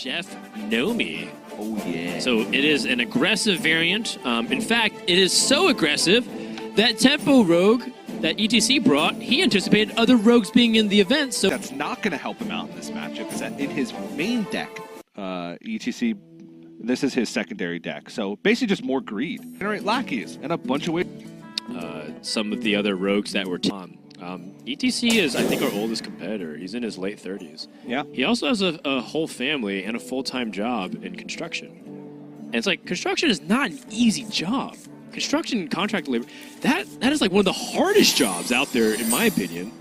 Chef Nomi. Oh, yeah. So it is an aggressive variant. In fact, it is so aggressive that Tempo Rogue that ETC brought, he anticipated other rogues being in the event. So that's not going to help him out in this matchup, because in his main deck, ETC, this is his secondary deck. So basically just more greed. Generate lackeys and a bunch of ways. Some of the other rogues that were ETC is, I think, our oldest competitor. He's in his late 30s. Yeah. He also has a whole family and a full-time job in construction. And it's like, construction is not an easy job. Construction and contract labor, that is like one of the hardest jobs out there, in my opinion.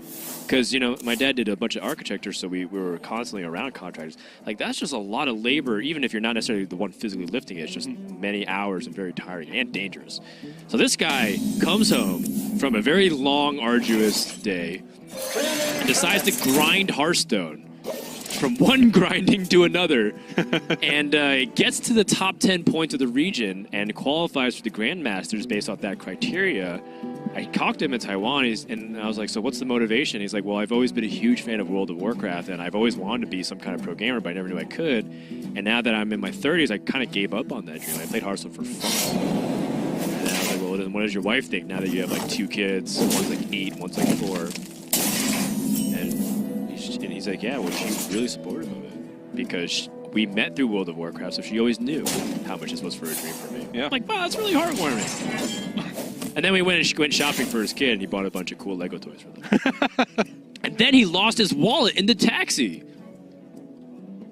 Because, you know, my dad did a bunch of architecture, so we were constantly around contractors. Like, that's just a lot of labor, even if you're not necessarily the one physically lifting it. It's just many hours and very tiring and dangerous. So this guy comes home from a very long, arduous day and decides to grind Hearthstone from one grinding to another, and gets to the top 10 points of the region and qualifies for the Grandmasters based off that criteria. I talked to him in Taiwan, and I was like, so what's the motivation? He's like, well, I've always been a huge fan of World of Warcraft, and I've always wanted to be some kind of pro gamer, but I never knew I could. And now that I'm in my 30s, I kind of gave up on that dream. I played Hearthstone for fun. And then I was like, well, what does your wife think now that you have like 2 kids? One's like 8, one's like 4. And he's like, yeah, well, she's really supportive of it. Because we met through World of Warcraft, so she always knew how much this was for a dream for me. Yeah. I'm like, wow, that's really heartwarming. And then we went shopping for his kid, and he bought a bunch of cool Lego toys for them. And then he lost his wallet in the taxi.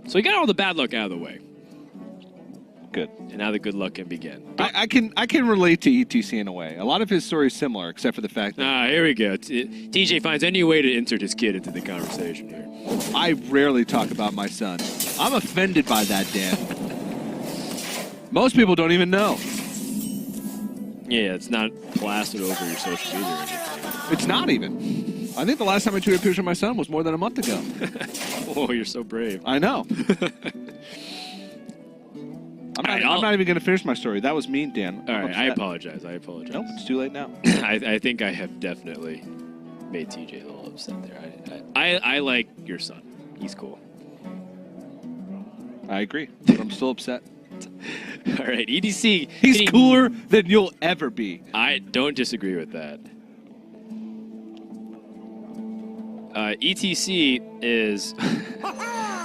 So he got all the bad luck out of the way. Good. And now the good luck can begin. I can relate to ETC in a way. A lot of his story is similar, except for the fact that... here we go. TJ finds any way to insert his kid into the conversation here. I rarely talk about my son. I'm offended by that, Dan. Most people don't even know. Yeah, it's not plastered over your social media or anything. It's not even. I think the last time I tweeted a picture of my son was more than a month ago. Oh, you're so brave. I know. I'm not even going to finish my story. That was mean, Dan. All right, I apologize. Nope, it's too late now. I think I have definitely made TJ a little upset there. I like your son. He's cool. I agree, but I'm still upset. All right, EDC. He's cooler than you'll ever be. I don't disagree with that. ETC is...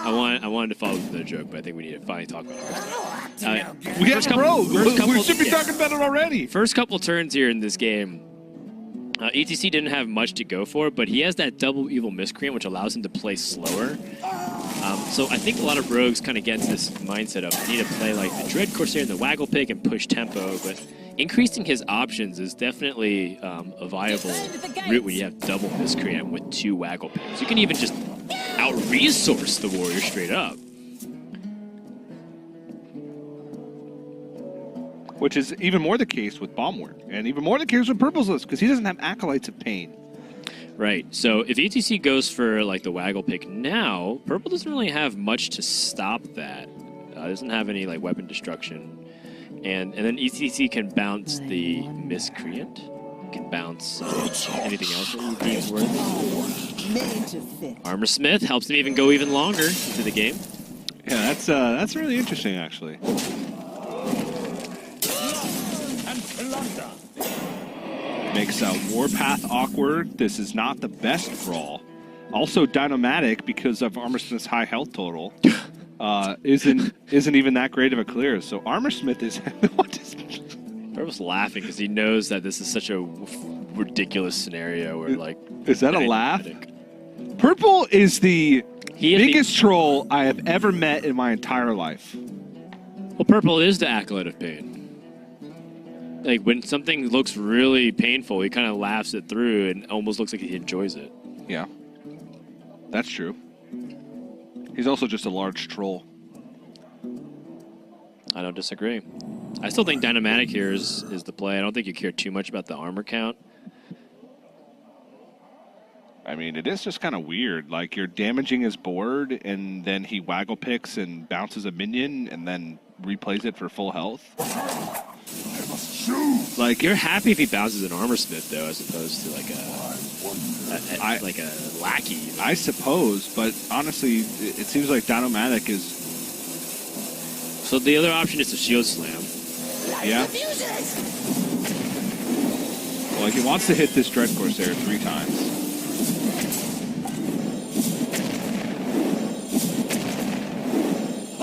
I wanted to follow the joke, but I think we need to finally talk about Hearthstone. We should be talking about it already. First couple turns here in this game, ETC didn't have much to go for, but he has that double evil miscreant, which allows him to play slower. So I think a lot of rogues kind of get into this mindset of I need to play like the Dread Corsair and the Waggle Pig and push tempo, but increasing his options is definitely a viable route when you have double miscreant with 2 Waggle Pigs. You can even just out-resource the warrior straight up. Which is even more the case with Bombward, and even more the case with Purple's list, because he doesn't have Acolytes of Pain. Right, so if ETC goes for like the Waggle Pick now, Purple doesn't really have much to stop that. Doesn't have any like weapon destruction. And then ETC can bounce the Miscreant, can bounce anything else that he deems worthy. Armor Smith helps him even go even longer into the game. Yeah, that's really interesting, actually. Makes Warpath awkward. This is not the best brawl. Also, Dynomatic, because of Armor Smith's high health total, isn't even that great of a clear. So Armor Smith is what is? Purple's laughing because he knows that this is such a ridiculous scenario where like. Is that a laugh? Purple is the biggest troll I have ever met in my entire life. Well, Purple is the Acolyte of Pain. Like, when something looks really painful, he kind of laughs it through and almost looks like he enjoys it. Yeah. That's true. He's also just a large troll. I don't disagree. I still think Dynomatic here is the play. I don't think you care too much about the armor count. I mean, it is just kind of weird. Like, you're damaging his board, and then he waggle picks and bounces a minion, and then replays it for full health. Like, you're happy if he bounces an Armor Smith, though, as opposed to like a lackey. I suppose, but honestly, it seems like Dynomatic is So the other option is to shield slam. Yeah. Well, he wants to hit this Dread Corsair 3 times.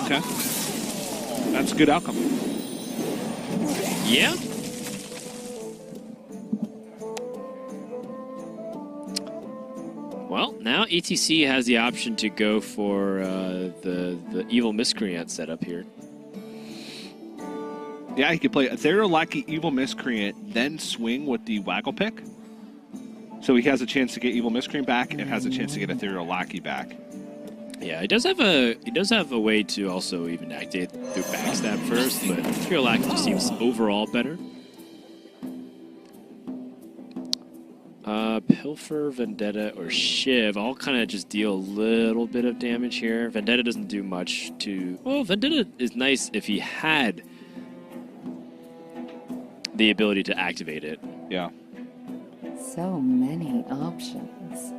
Okay. That's a good outcome. Yeah. Well, now ETC has the option to go for the Evil Miscreant setup here. Yeah, he could play Ethereal Lackey, Evil Miscreant, then swing with the Waggle pick. So he has a chance to get Evil Miscreant back and has a chance to get Ethereal Lackey back. Yeah, he does have a way to also even activate through backstab first, but Ethereal Lackey just seems overall better. Pilfer, Vendetta, or Shiv all kind of just deal a little bit of damage here. Vendetta doesn't do much to... Well, Vendetta is nice if he had the ability to activate it. Yeah. So many options.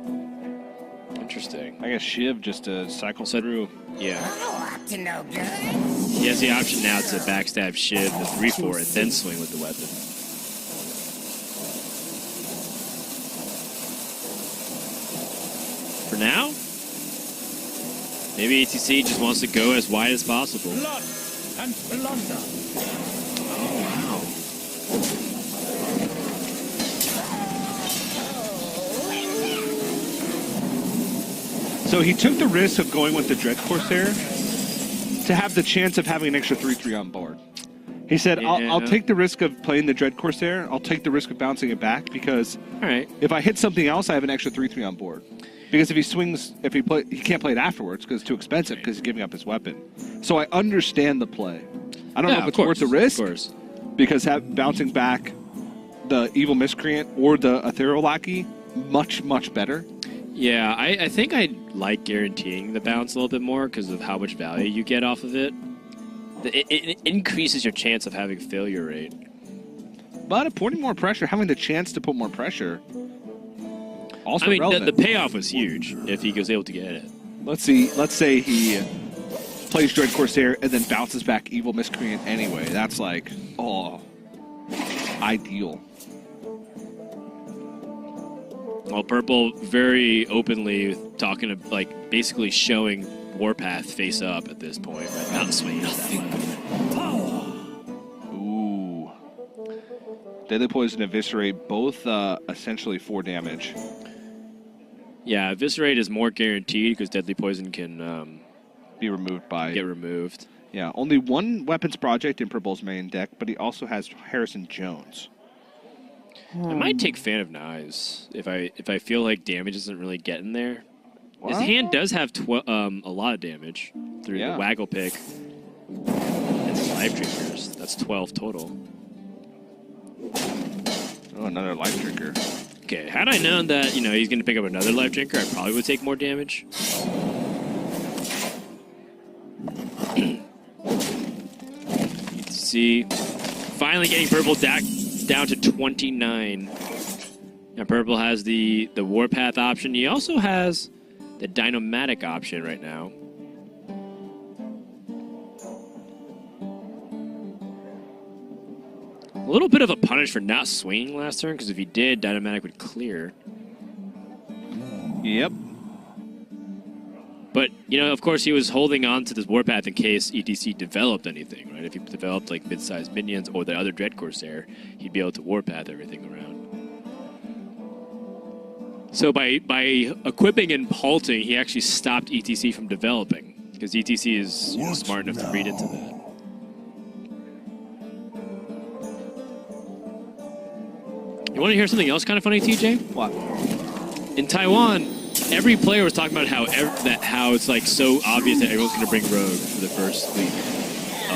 Interesting. I guess Shiv just to cycle through. Yeah. Up to no good. He has the option now to backstab Shiv, the 3-4, and then swing with the weapon. For now, maybe ETC just wants to go as wide as possible. Blood and plunder. Oh, wow. So he took the risk of going with the Dread Corsair to have the chance of having an extra 3/3 on board. He said, I'll take the risk of playing the Dread Corsair. I'll take the risk of bouncing it back because All right. if I hit something else, I have an extra 3/3 on board. Because if he swings, he can't play it afterwards because it's too expensive because he's giving up his weapon. So I understand the play. I don't know if it's worth the risk. Of course. Because bouncing back the Evil Miscreant or the Ethereal Lackey, much, much better. Yeah, I think I like guaranteeing the bounce a little bit more because of how much value you get off of it. It increases your chance of having failure rate. But putting more pressure, having the chance to put more pressure, also I mean, relevant. the payoff was huge if he was able to get it. Let's say he plays Dread Corsair and then bounces back Evil Miscreant anyway. That's like, oh, ideal. Well, Purple very openly talking, like, basically showing Warpath face up at this point, but not swinging that way. Ooh. Deadly Poison Eviscerate, both essentially 4 damage. Yeah, Eviscerate is more guaranteed because Deadly Poison can Be removed by... get removed. Yeah, only 1 weapons project in Purple's main deck, but he also has Harrison Jones. I might take Fan of Knives if I feel like damage isn't really getting there. His hand does have a lot of damage through the Waggle pick and the Life Drinkers. That's 12 total. Oh, another Life Drinker. Okay, had I known that, he's going to pick up another Life Drinker, I probably would take more damage. You can see, finally getting Purple down to 29. And Purple has the Warpath option. He also has the Dynomatic option right now. A little bit of a punish for not swinging last turn, because if he did, Dynomatic would clear. Yep. But, of course, he was holding on to this Warpath in case ETC developed anything, right? If he developed, like, mid-sized minions or the other Dread Corsair, he'd be able to Warpath everything around. So by equipping and halting, he actually stopped ETC from developing, because ETC is smart enough to read into that. You want to hear something else kind of funny, TJ? What? In Taiwan, every player was talking about how it's like so obvious that everyone's going to bring Rogue for the first week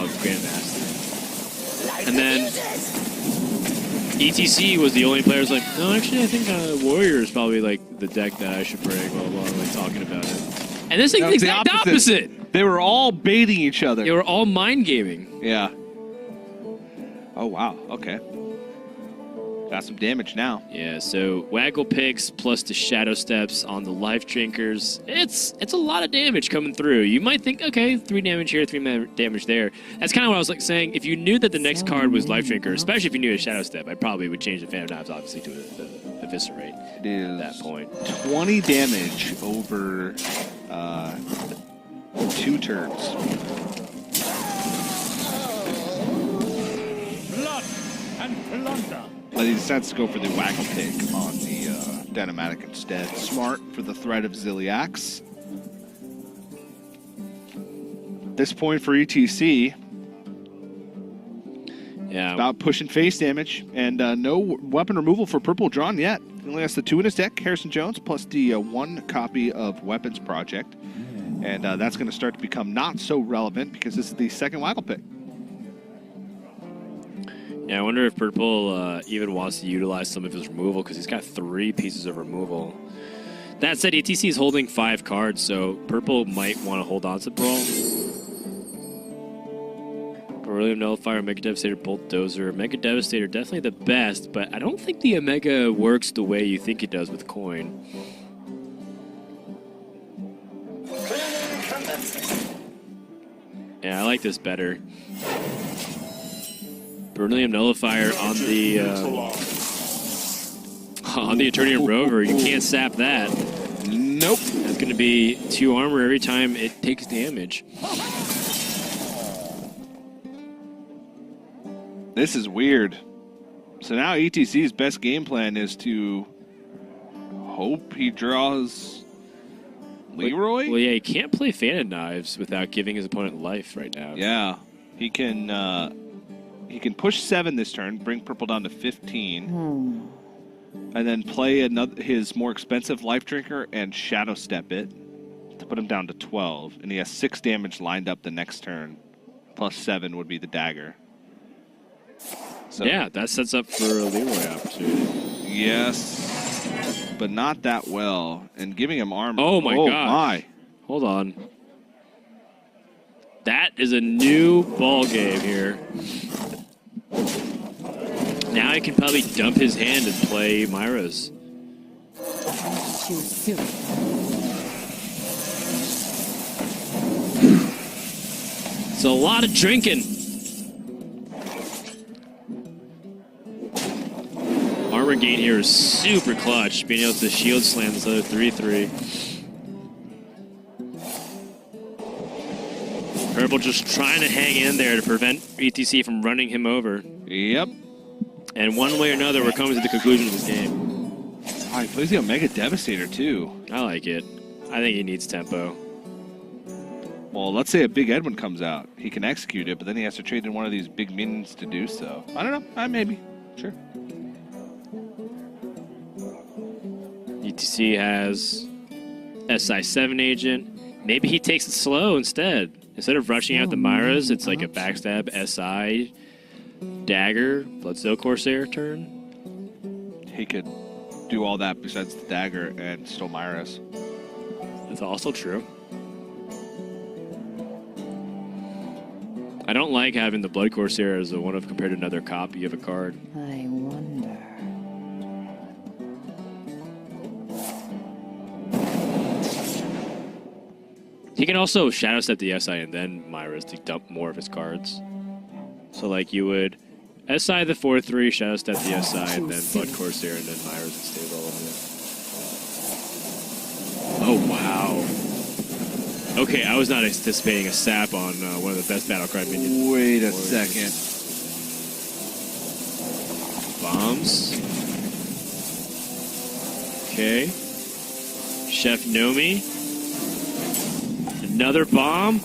of Grandmaster. And then ETC was the only player who's like, no, actually, I think Warrior is probably like the deck that I should bring, blah, blah, blah, like talking about it. And this thing's the exact opposite. They were all baiting each other. They were all mind gaming. Yeah. Oh, wow. Okay. Got some damage now. Yeah, so Waggle Picks plus the Shadow Steps on the Life Drinkers. It's a lot of damage coming through. You might think, okay, 3 damage here, 3 damage there. That's kind of what I was like saying. If you knew that the next card was Life Drinker, especially if you knew a Shadow Step, I probably would change the Fan of Knives, obviously, to Eviscerate It is at that point. 20 damage over 2 turns. Blood and plunder. But he decides to go for the Waggle Pick on the Dynamatic instead. Smart for the threat of Ziliax. This point for ETC, Yeah. about pushing face damage, and no weapon removal for Purple drawn yet. He only has the 2 in his deck, Harrison Jones, plus the 1 copy of Weapons Project. And that's going to start to become not so relevant because this is the second Waggle Pick. Yeah, I wonder if Purple even wants to utilize some of his removal because he's got 3 pieces of removal. That said, ETC is holding 5 cards, so Purple might want to hold on to Brawl. Beryllium Nullifier, Mega Devastator, Bulldozer. Mega Devastator, definitely the best, but I don't think the Omega works the way you think it does with Coin. Yeah, I like this better. Beryllium Nullifier on the Eternium Rover. You can't sap that. Nope. That's going to be 2 armor every time it takes damage. This is weird. So now ETC's best game plan is to hope he draws Leroy? Well, yeah, he can't play Fan of Knives without giving his opponent life right now. Yeah. He can push 7 this turn, bring Purple down to 15. And then play his more expensive Life Drinker and Shadow Step it to put him down to 12. And he has 6 damage lined up the next turn. Plus 7 would be the dagger. So, Yeah, that sets up for a Leroy opportunity. yes, but not that well. And giving him armor. Oh my god. My. Hold on. That is a new ball game here. Now he can probably dump his hand and play Myra's. Too soon. It's a lot of drinking. Armor gain here is super clutch, being able to shield slam this other 3/3. Purple just trying to hang in there to prevent ETC from running him over. Yep. And one way or another, we're coming to the conclusion of this game. Oh, he plays the Omega Devastator, too. I like it. I think he needs tempo. Well, let's say a big Edwin comes out. He can execute it, but then he has to trade in one of these big minions to do so. I don't know. Maybe. Sure. ETC has SI7 agent. Maybe he takes it slow instead. Instead of rushing out the Myras, it's like a backstab SI dagger Bloodstone Corsair turn. He could do all that besides the dagger and still Myras. That's also true. I don't like having the Blood Corsair as a one of compared to another copy of a card. I wonder. He can also Shadow Step the SI and then Myra's to dump more of his cards. So like you would SI the 4/3, Shadow Step the SI, and then Blood Corsair, and then Myra's and stays all over it. Oh wow. Okay, I was not anticipating a sap on one of the best battle cry minions. Wait a second. Bombs. Okay. Chef Nomi. Another bomb.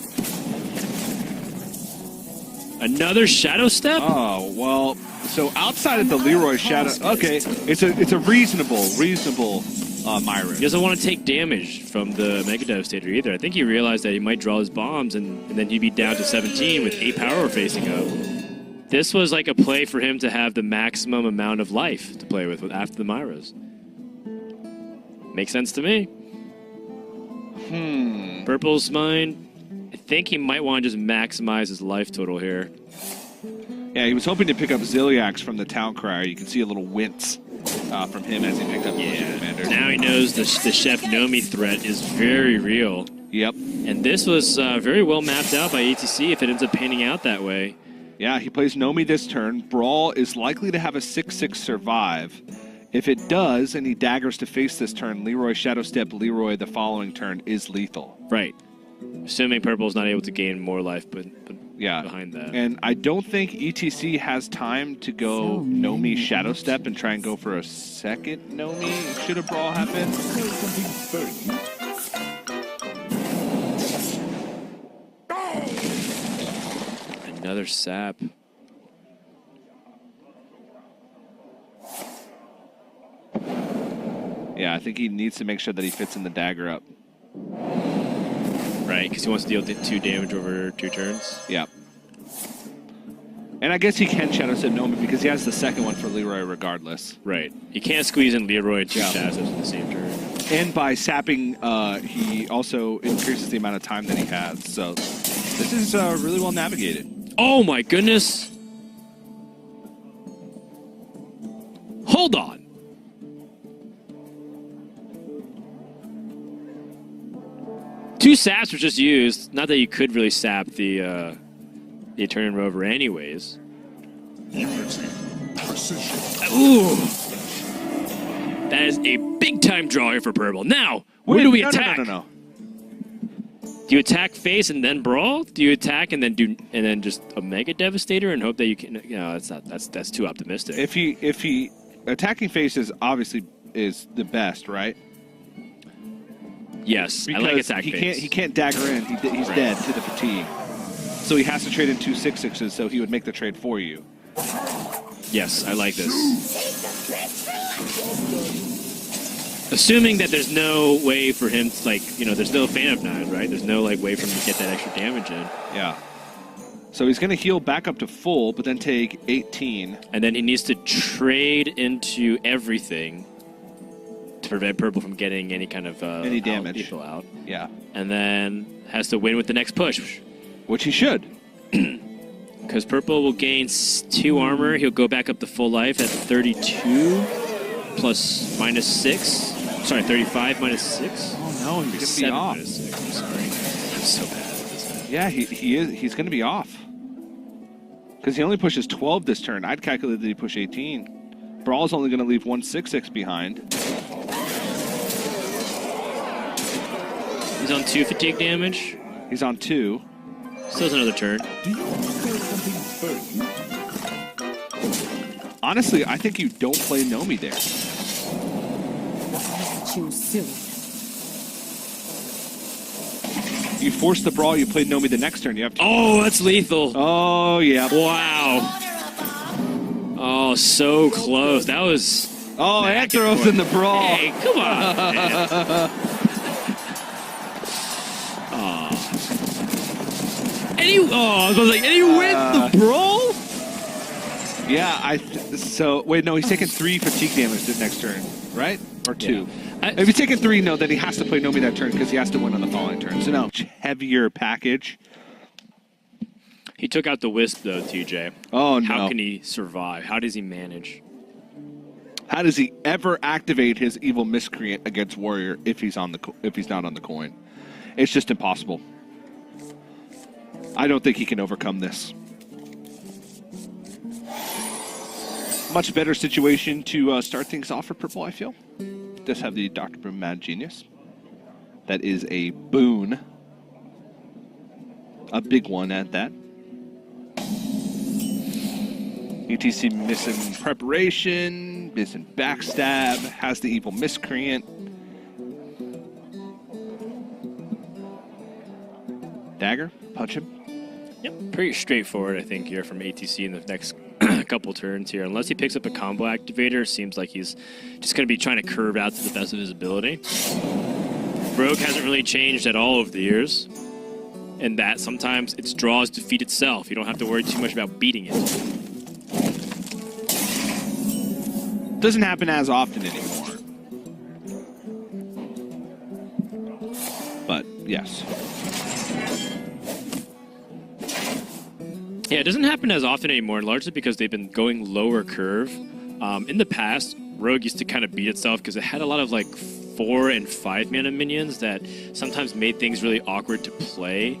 Another Shadow Step. Oh well. So outside of the Leroy Shadow, okay, it's a reasonable Myra. He doesn't want to take damage from the Mega Devastator either. I think he realized that he might draw his bombs and then he'd be down to 17 with 8 power facing up. This was like a play for him to have the maximum amount of life to play with after the Myras. Makes sense to me. Purple's mind. I think he might want to just maximize his life total here. Yeah, Yeah, he was hoping to pick up Ziliax from the Town Crier. You can see a little wince from him as he picked up the Commander. Now he knows the Chef Nomi threat is very real. Yep. And this was very well mapped out by ATC if it ends up panning out that way. Yeah, he plays Nomi this turn. Brawl is likely to have a 6/6 survive. If it does, and he daggers to face this turn, Leroy Shadow Step Leroy the following turn is lethal. Right. Assuming Purple's not able to gain more life, but yeah. behind that. And I don't think ETC has time to go Nomi Shadow Step and try and go for a second Nomi should a Brawl happen. Another sap. Yeah, I think he needs to make sure that he fits in the dagger up. Right, because he wants to deal 2 damage over 2 turns. Yeah. And I guess he can Shadow Step Nomi because he has the second one for Leroy regardless. Right. You can't squeeze in Leroy and 2 Yeah. Shadow Steps at the same turn. And by sapping, he also increases the amount of time that he has. So this is really well navigated. Oh my goodness! Hold on! Two saps were just used. Not that you could really sap the Eternian Rover anyways. Ooh! That is a big-time draw here for Purple. Now, where do we attack? No. Do you attack face and then brawl? Do you attack and then just a Mega Devastator and hope that you can? You know, that's too optimistic. If he attacking face is obviously is the best, right? Yes, Because I like attack he face. can't dagger in. He's Right. dead to the fatigue. So he has to trade in 2 6/6s. So he would make the trade for you. Yes, I like this. Assuming that there's no way for him to, like, you know, there's no Fan of Knives, right? There's no, like, way for him to get that extra damage in. Yeah. So he's going to heal back up to full, but then take 18. And then he needs to trade into everything to prevent Purple from getting any kind of Any damage. lethal out. Yeah. And then has to win with the next push. Which he should. Because Purple will gain 2 armor. He'll go back up to full life at 32 plus minus 6. Sorry, 35 minus 6. Oh no, he's going to be 7 off. minus 6. I'm sorry. I'm so bad at this. Yeah, he is. He's going to be off. Because he only pushes 12 this turn. I'd calculate that he push 18. Brawl's only going to leave 1 6/6 behind. He's on 2 fatigue damage. He's on 2. Still has another turn. Honestly, I think you don't play Nomi there. Too soon. You force the Brawl, you play Nomi the next turn. You have to. Oh, that's lethal. Oh yeah. Wow. Oh, so close. That was... Oh, and throws in the Brawl. Hey, come on, man. I was like, and he wins the brawl? Yeah, so wait, no, he's taking 3 fatigue damage the next turn, right? Or 2. Yeah. If he's taking 3, no, then he has to play Nomi that turn because he has to win on the following turn. So now, heavier package. He took out the Wisp, though, TJ. Oh, no. How can he survive? How does he manage? How does he ever activate his evil miscreant against Warrior if he's not on the coin? It's just impossible. I don't think he can overcome this. Much better situation to start things off for Purple, I feel. Does have the Dr. Boom Mad Genius. That is a boon. A big one at that. ETC missing preparation, missing backstab, has the evil miscreant. Dagger, punch him. Yep. Pretty straightforward, I think, here from ATC in the next couple turns here. Unless he picks up a combo activator, seems like he's just going to be trying to curve out to the best of his ability. Rogue hasn't really changed at all over the years. And that sometimes its draws defeat itself. You don't have to worry too much about beating it. Doesn't happen as often anymore. But, yes. Yeah, it doesn't happen as often anymore, largely because they've been going lower curve. In the past, Rogue used to kind of beat itself because it had a lot of like 4 and 5 mana minions that sometimes made things really awkward to play,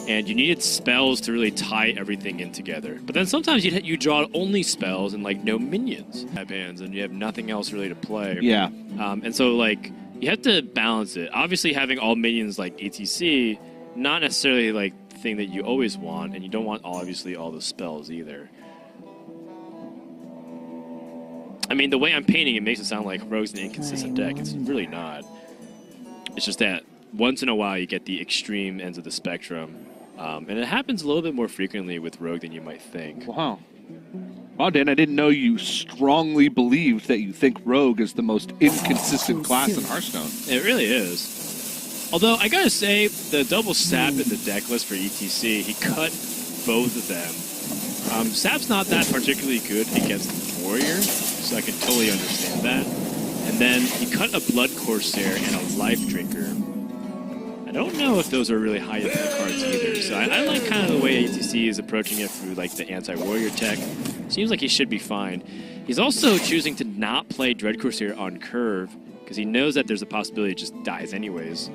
and you needed spells to really tie everything in together. But then sometimes you draw only spells and like no minions at hands, and you have nothing else really to play. Yeah. And so like you have to balance it. Obviously, having all minions like ETC, not necessarily like the thing that you always want, and you don't want obviously all the spells either. I mean, the way I'm painting it makes it sound like Rogue's an inconsistent deck. It's really not. It's just that once in a while you get the extreme ends of the spectrum. And it happens a little bit more frequently with Rogue than you might think. Wow. Wow, Dan, I didn't know you strongly believed that you think Rogue is the most inconsistent class in Hearthstone. It really is. Although, I gotta say, the double sap in the deck list for ETC, he cut both of them. Sap's not that particularly good against Warrior, so I can totally understand that. And then he cut a Blood Corsair and a Life Drinker. I don't know if those are really high impact cards either, so I like kind of the way ATC is approaching it through like the anti-Warrior tech. Seems like he should be fine. He's also choosing to not play Dread Corsair on curve, because he knows that there's a possibility it just dies anyways.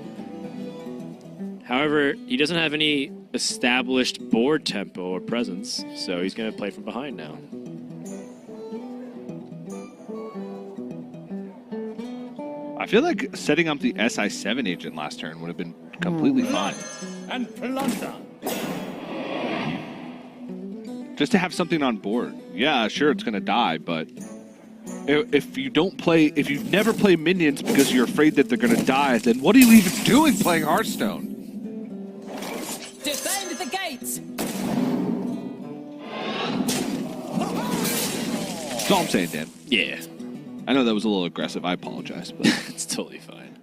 However, he doesn't have any established board tempo or presence, so he's going to play from behind now. I feel like setting up the SI7 agent last turn would have been completely fine. And plunder. Just to have something on board. Yeah, sure, it's going to die, but if you don't play, if you never play minions because you're afraid that they're going to die, then what are you even doing playing Hearthstone? Defend the gates! That's all I'm saying, Dan. Yeah, I know that was a little aggressive. I apologize, but it's totally fine.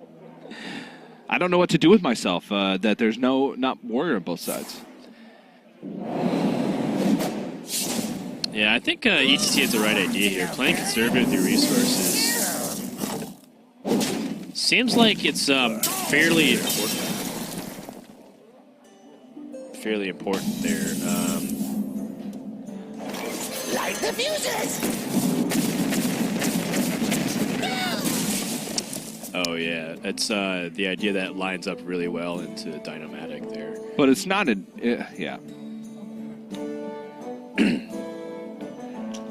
I don't know what to do with myself. That there's not warrior on both sides. Yeah, I think ETC has the right idea here. Playing conservative with your resources seems like it's fairly important. Fairly important there. Light the fuses! Oh yeah, it's the idea that lines up really well into Dynomatic there. But it's not a... yeah.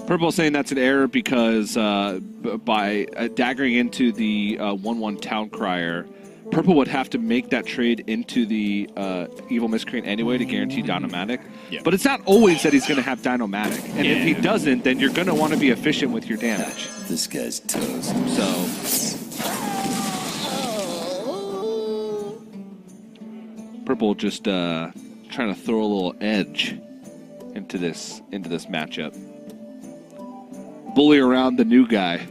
Purple saying that's an error because by daggering into the 1/1 Town Crier, Purple would have to make that trade into the Evil Miscreant anyway to guarantee Dynomatic. Yeah. But it's not always that he's going to have Dynomatic. And if he Yeah. doesn't, then you're going to want to be efficient with your damage. This guy's toast. So... Purple just trying to throw a little edge into this matchup. Bully around the new guy.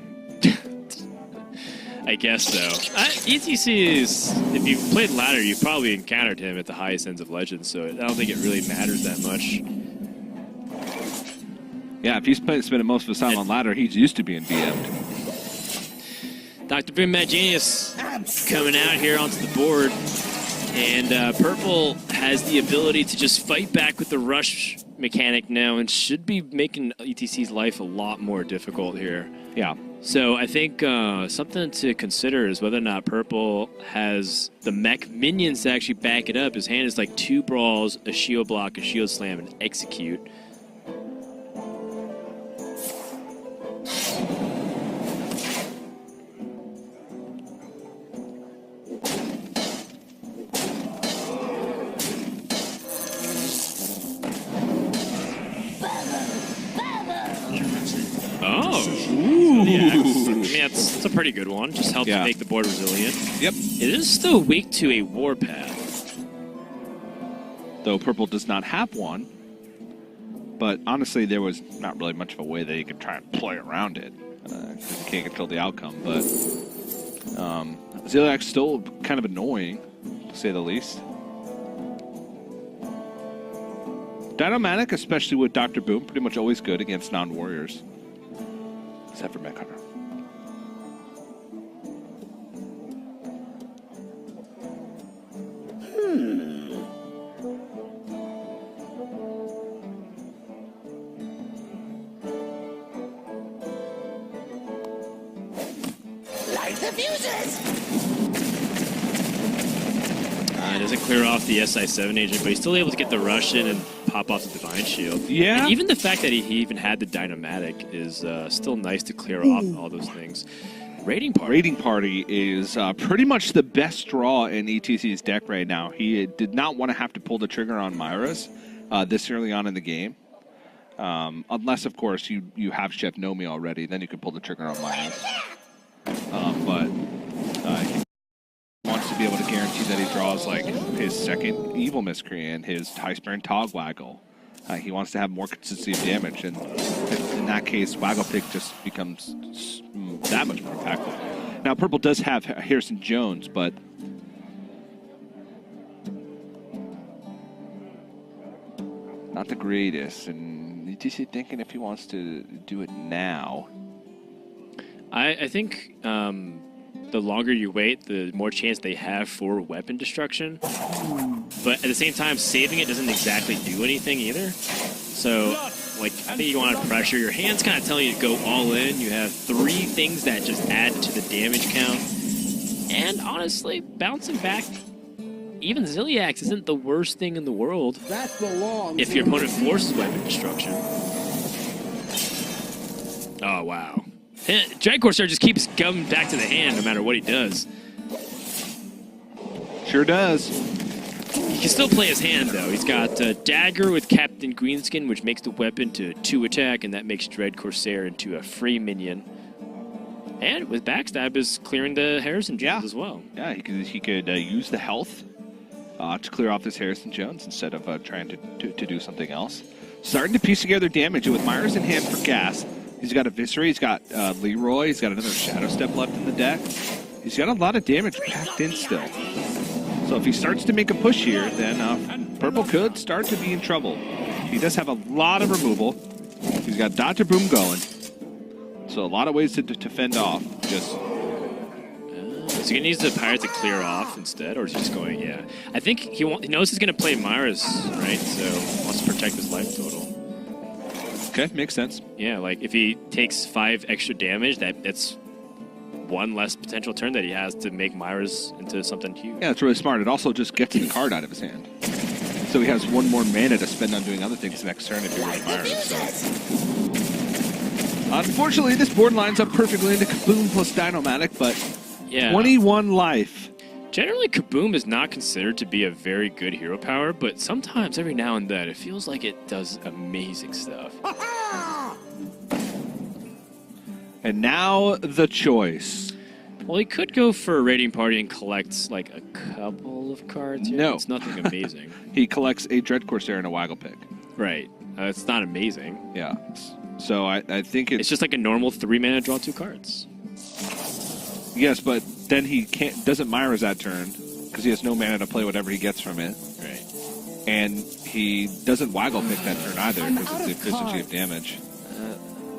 I guess so. ETC is, if you've played ladder, you've probably encountered him at the highest ends of Legends, so I don't think it really matters that much. Yeah, if he's spending most of his time on ladder, he's used to being DM'd. Dr. Boom Mad Genius coming out here onto the board. And Purple has the ability to just fight back with the rush mechanic now and should be making ETC's life a lot more difficult here. Yeah. So I think something to consider is whether or not Purple has the mech minions to actually back it up. His hand is like 2 brawls, a shield block, a shield slam, and execute. Yeah, I mean, that's a pretty good one. Just helps make the board resilient. Yep. It is still weak to a Warpath. Though Purple does not have one. But honestly, there was not really much of a way that he could try and play around it. He can't control the outcome. But Ziliak's still kind of annoying, to say the least. Dynomatic, especially with Dr. Boom, pretty much always good against non-warriors. Except for Mech Hunter. Light the fuses! It doesn't clear off the SI7 agent, but he's still able to get the rush in and pop off the Divine Shield. Yeah. And even the fact that he even had the Dynamatic is still nice to clear off all those things. Raiding Party. Raiding Party is pretty much the best draw in ETC's deck right now. He did not want to have to pull the trigger on Myra's this early on in the game. Unless, of course, you have Chef Nomi already, then you can pull the trigger on Myra's. But he wants to be able to guarantee that he draws like his second Evil Miscreant, his Ticeburn Togwaggle. He wants to have more consistency of damage, and in that case, Waggle Pick just becomes that much more impactful. Now, Purple does have Harrison Jones, but not the greatest. And ETC thinking if he wants to do it now. I think the longer you wait, the more chance they have for weapon destruction. But at the same time, saving it doesn't exactly do anything either. So, like, I think you want to pressure. Your hand's kind of telling you to go all in. You have 3 things that just add to the damage count. And honestly, bouncing back, even Ziliax isn't the worst thing in the world if your opponent forces weapon destruction. Oh, wow. Dread Corsair just keeps coming back to the hand no matter what he does. Sure does. He can still play his hand, though. He's got Dagger with Captain Greenskin, which makes the weapon to 2 attack, and that makes Dread Corsair into a free minion. And with Backstab is clearing the Harrison Jones as well. Yeah, he could use the health to clear off this Harrison Jones instead of trying to do something else. Starting to piece together damage with Myra's in hand for gas. He's got Eviscerate, he's got Leroy, he's got another Shadow Step left in the deck. He's got a lot of damage packed in still. So if he starts to make a push here, then Purple could start to be in trouble. He does have a lot of removal. He's got Dr. Boom going. So a lot of ways to fend off. Just is he going to use the Pirate to clear off instead, or is he just going, yeah. I think he knows he's going to play Myra's, right? So wants to protect his life total. okay, makes sense. Yeah, like if he takes 5 extra damage, that's 1 less potential turn that he has to make Myra's into something huge. Yeah, it's really smart. It also just gets the card out of his hand. So he has 1 more mana to spend on doing other things next turn if he runs Myra's. So. Unfortunately, this board lines up perfectly into Kaboom plus Dynomatic, but Yeah. 21 life. Generally, Kaboom is not considered to be a very good hero power, but sometimes, every now and then, it feels like it does amazing stuff. And now the choice. Well, he could go for a raiding party and collect, like, a couple of cards here. No. It's nothing amazing. He collects a Dread Corsair and a Waggle Pick. Right. It's not amazing. Yeah. So I think It's just like a normal 3-mana draw 2 cards. Yes, but then he doesn't Myra's that turn because he has no mana to play whatever he gets from it. Right. And he doesn't Waggle Pick that turn either because of the efficiency of damage.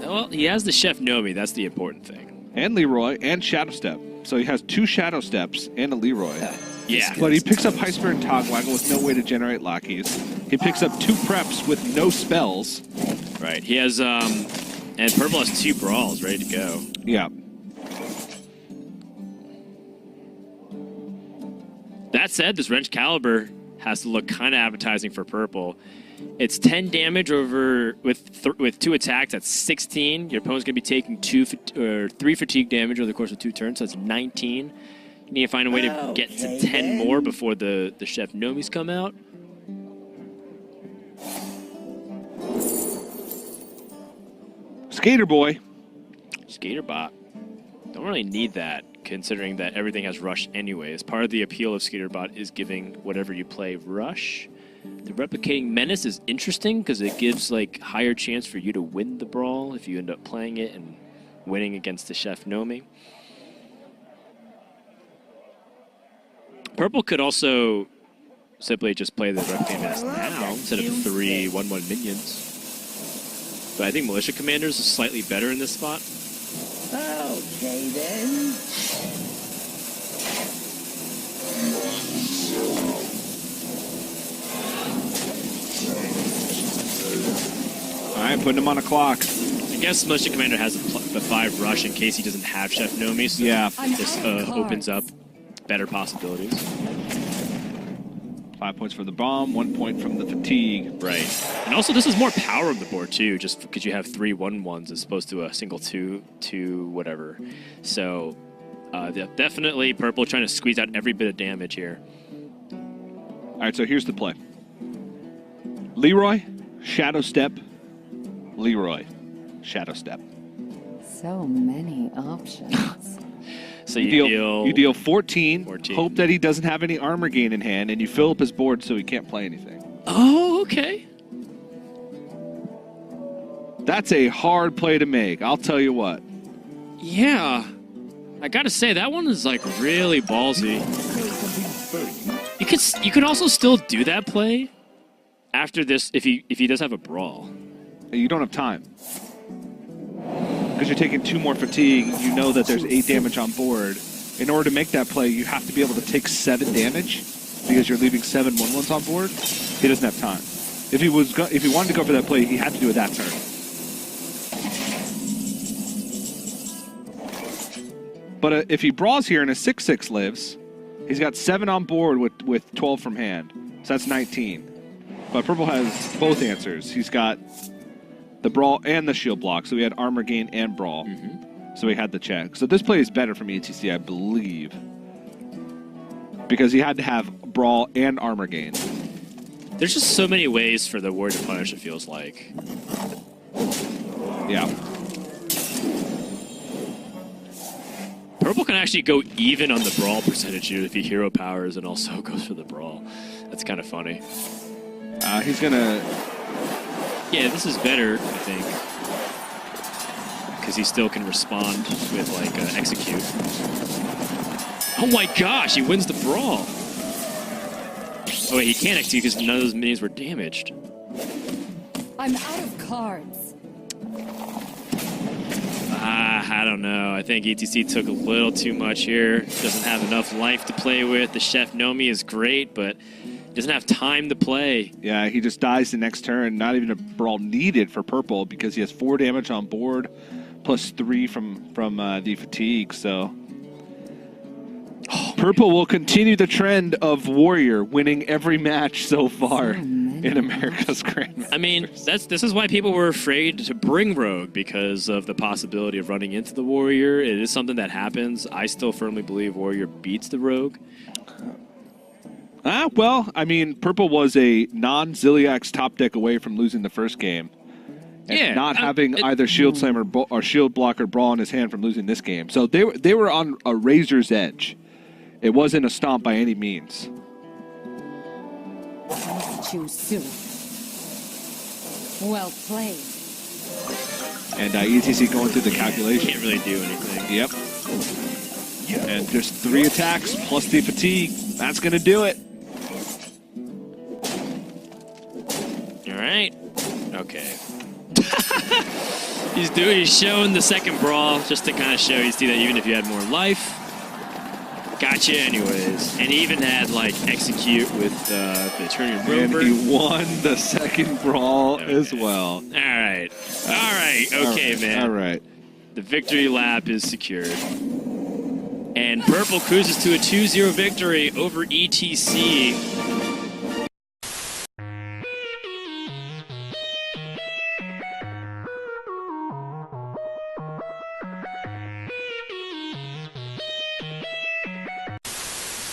Well, he has the Chef Nomi. That's the important thing. And Leroy and Shadow Step. So he has 2 Shadow Steps and a Leroy. Yeah. But he picks up Highspur and Togwaggle with no way to generate lackeys. He picks up 2 Preps with no spells. Right. He has, and Purple has 2 Brawls ready to go. Yeah. That said, this Wrench Caliber has to look kind of appetizing for Purple. It's 10 damage over with 2 attacks. That's 16. Your opponent's going to be taking 3 fatigue damage over the course of 2 turns. So that's 19. You need to find a way to get to 10 more before the Chef Nomis come out. Skater Boy. Skater Bot. Don't really need that, considering that everything has rush anyways. Part of the appeal of Skater Bot is giving whatever you play rush. The Replicating Menace is interesting because it gives like higher chance for you to win the brawl if you end up playing it and winning against the Chef Nomi. Purple could also simply just play the Replicating Menace now instead of 3 1/1 minions. But I think Militia Commanders is slightly better in this spot. Okay, then. All right, putting him on a clock. I guess Militia Commander has a 5 rush in case he doesn't have Chef Nomi. So Yeah. this opens up better possibilities. 5 points for the bomb, 1 point from the fatigue. Right. And also, this is more power on the board, too, just because you have 3 1/1s as opposed to a single 2 whatever. So, definitely Purple trying to squeeze out every bit of damage here. All right, so here's the play. Leroy, Shadow Step, Leroy, Shadow Step. So many options. So you deal 14, 14. Hope that he doesn't have any armor gain in hand, and you fill up his board so he can't play anything. Oh, okay. That's a hard play to make, I'll tell you what. Yeah. I gotta say, that one is, like, really ballsy. You could also still do that play after this if he does have a brawl. You don't have time. Because you're taking 2 more fatigue, you know that there's 8 damage on board. In order to make that play, you have to be able to take 7 damage because you're leaving 7 1/1s on board. He doesn't have time. If he wanted to go for that play, he had to do it that turn. But if he brawls here and a 6/6 lives, he's got 7 on board with 12 from hand. So that's 19. But Purple has both answers. He's got the brawl and the shield block, so he had armor gain and brawl. So he had the check. So this play is better from ETC, I believe, because he had to have brawl and armor gain. There's just so many ways for the Warrior to punish, it feels like. Yeah. Purple can actually go even on the brawl percentage here if he hero powers and also goes for the brawl. That's kind of funny. He's gonna... Yeah, this is better, I think. Because he still can respond with, like, execute. Oh my gosh, he wins the brawl! Oh wait, he can't execute because none of those minions were damaged. I'm out of cards. I don't know. I think ETC took a little too much here. Doesn't have enough life to play with. The Chef Nomi is great, but doesn't have time to play. Yeah, he just dies the next turn. Not even a brawl needed for Purple because he has 4 damage on board, plus 3 from the fatigue. So Purple will continue the trend of Warrior winning every match so far in America's Grandmasters. I mean, this is why people were afraid to bring Rogue, because of the possibility of running into the Warrior. It is something that happens. I still firmly believe Warrior beats the Rogue. Well, I mean, Purple was a non-Ziliax top deck away from losing the first game. And Yeah, not having either Shield Slam or Shield Block or Brawl in his hand from losing this game. So they were on a razor's edge. It wasn't a stomp by any means. Choose soon. Well played. And ETC going through the calculation. Can't really do anything. Yep. And just 3 attacks plus the fatigue. That's going to do it. All right. Okay. He's showing the second brawl just to kind of show you see that even if you had more life, gotcha anyways. And he even had like execute with the turn your rover. And he won the second brawl as well. All right. Okay, man. All right. The victory lap is secured. And Purple cruises to a 2-0 victory over ETC.